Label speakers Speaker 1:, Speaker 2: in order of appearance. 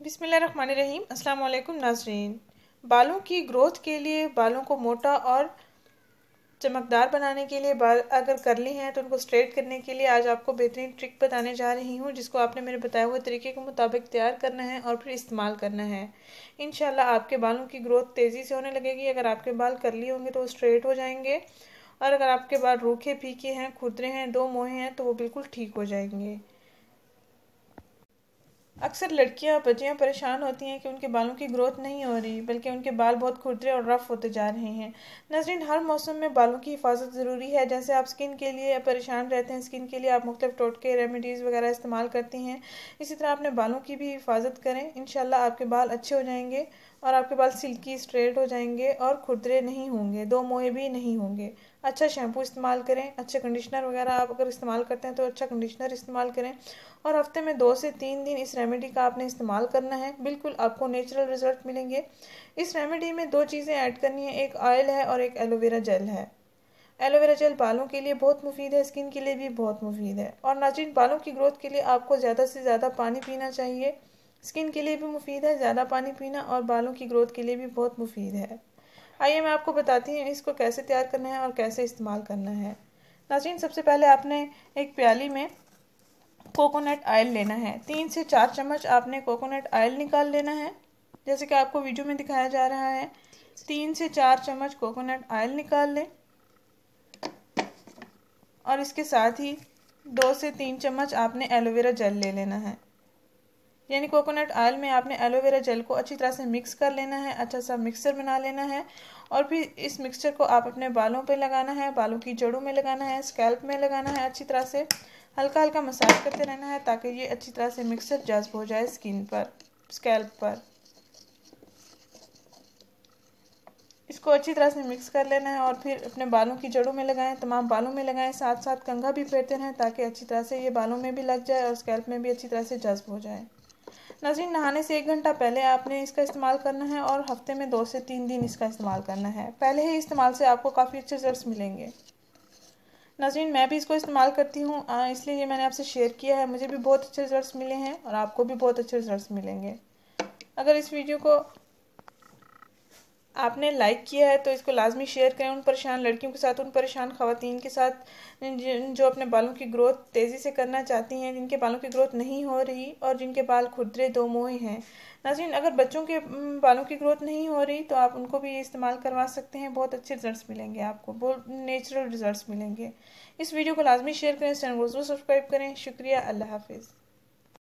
Speaker 1: बिस्मिल्लाहिर्रहमानिर्रहीम। अस्सलाम वालेकुम नाज़रीन। बालों की ग्रोथ के लिए, बालों को मोटा और चमकदार बनाने के लिए, बाल अगर कर्ली हैं तो उनको स्ट्रेट करने के लिए आज आपको बेहतरीन ट्रिक बताने जा रही हूँ, जिसको आपने मेरे बताए हुए तरीके के मुताबिक तैयार करना है और फिर इस्तेमाल करना है। इंशाल्लाह आपके बालों की ग्रोथ तेज़ी से होने लगेगी। अगर आपके बाल कर्ली होंगे तो वो स्ट्रेट हो जाएंगे, और अगर आपके बाल रूखे फीके हैं, खुरदरे हैं, दो मोहे हैं, तो वो बिल्कुल ठीक हो जाएंगे। अक्सर लड़कियां बच्चियां परेशान होती हैं कि उनके बालों की ग्रोथ नहीं हो रही, बल्कि उनके बाल बहुत खुरदरे और रफ होते जा रहे हैं। नाज़रीन, हर मौसम में बालों की हिफाजत ज़रूरी है। जैसे आप स्किन के लिए परेशान रहते हैं, स्किन के लिए आप मुख्तलिफ टोटके रेमेडीज़ वगैरह इस्तेमाल करती हैं, इसी तरह अपने बालों की भी हिफाजत करें। इंशाल्लाह आपके बाल अच्छे हो जाएंगे और आपके बाल सिल्की स्ट्रेट हो जाएंगे और खुरदरे नहीं होंगे, दो मोहे भी नहीं होंगे। अच्छा शैम्पू इस्तेमाल करें, अच्छे कंडीशनर वगैरह आप अगर इस्तेमाल करते हैं तो अच्छा कंडीशनर इस्तेमाल करें, और हफ्ते में 2 से 3 दिन इस रेमेडी का आपने इस्तेमाल करना है। बिल्कुल आपको नेचुरल रिजल्ट मिलेंगे। इस रेमेडी में 2 चीज़ें ऐड करनी है, एक ऑयल है और एक एलोवेरा जेल है। एलोवेरा जेल बालों के लिए बहुत मुफीद है, स्किन के लिए भी बहुत मुफीद है। और नाज़रीन, बालों की ग्रोथ के लिए आपको ज़्यादा से ज़्यादा पानी पीना चाहिए। स्किन के लिए भी मुफीद है ज़्यादा पानी पीना, और बालों की ग्रोथ के लिए भी बहुत मुफीद है। आइए मैं आपको बताती हूँ इसको कैसे तैयार करना है और कैसे इस्तेमाल करना है। नाज़रीन, सबसे पहले आपने एक प्याली में कोकोनट ऑयल लेना है। 3 से 4 चम्मच आपने कोकोनट ऑयल निकाल लेना है, जैसे कि आपको वीडियो में दिखाया जा रहा है। 3 से 4 चम्मच कोकोनट ऑयल निकाल लें, और इसके साथ ही 2 से 3 चम्मच आपने एलोवेरा जेल ले लेना है। यानी कोकोनट ऑयल में आपने एलोवेरा जेल को अच्छी तरह से मिक्स कर लेना है, अच्छा सा मिक्सचर बना लेना है। और फिर इस मिक्सचर को आप अपने बालों पे लगाना है, बालों की जड़ों में लगाना है, स्कैल्प में लगाना है। अच्छी तरह से हल्का हल्का मसाज करते रहना है ताकि ये अच्छी तरह से मिक्सचर जज्ब हो जाए स्किन पर, स्कैल्प पर। इसको अच्छी तरह से मिक्स कर लेना है और फिर अपने बालों की जड़ों में लगाएं, तमाम बालों में लगाएं। साथ साथ कंघा भी फेरते रहें ताकि अच्छी तरह से ये बालों में भी लग जाए और स्कैल्प में भी अच्छी तरह से जज्ब हो जाए। नाज़रीन, नहाने से 1 घंटा पहले आपने इसका इस्तेमाल करना है और हफ्ते में 2 से 3 दिन इसका इस्तेमाल करना है। पहले ही इस्तेमाल से आपको काफ़ी अच्छे रिजल्ट्स मिलेंगे। नाज़रीन, मैं भी इसको इस्तेमाल करती हूँ, इसलिए ये मैंने आपसे शेयर किया है। मुझे भी बहुत अच्छे रिजल्ट्स मिले हैं और आपको भी बहुत अच्छे रिजल्ट्स मिलेंगे। अगर इस वीडियो को आपने लाइक किया है तो इसको लाजमी शेयर करें उन परेशान लड़कियों के साथ, उन परेशान ख़वातीन के साथ जो अपने बालों की ग्रोथ तेज़ी से करना चाहती हैं, जिनके बालों की ग्रोथ नहीं हो रही और जिनके बाल खुरदरे दो मोहे हैं। नाज़रीन, अगर बच्चों के बालों की ग्रोथ नहीं हो रही तो आप उनको भी इस्तेमाल करवा सकते हैं। बहुत अच्छे रिजल्ट्स मिलेंगे आपको, बहुत नेचुरल रिजल्ट्स मिलेंगे। इस वीडियो को लाजमी शेयर करें, चैनल को ज़रूर सब्सक्राइब करें। शुक्रिया, अल्लाह हाफिज़।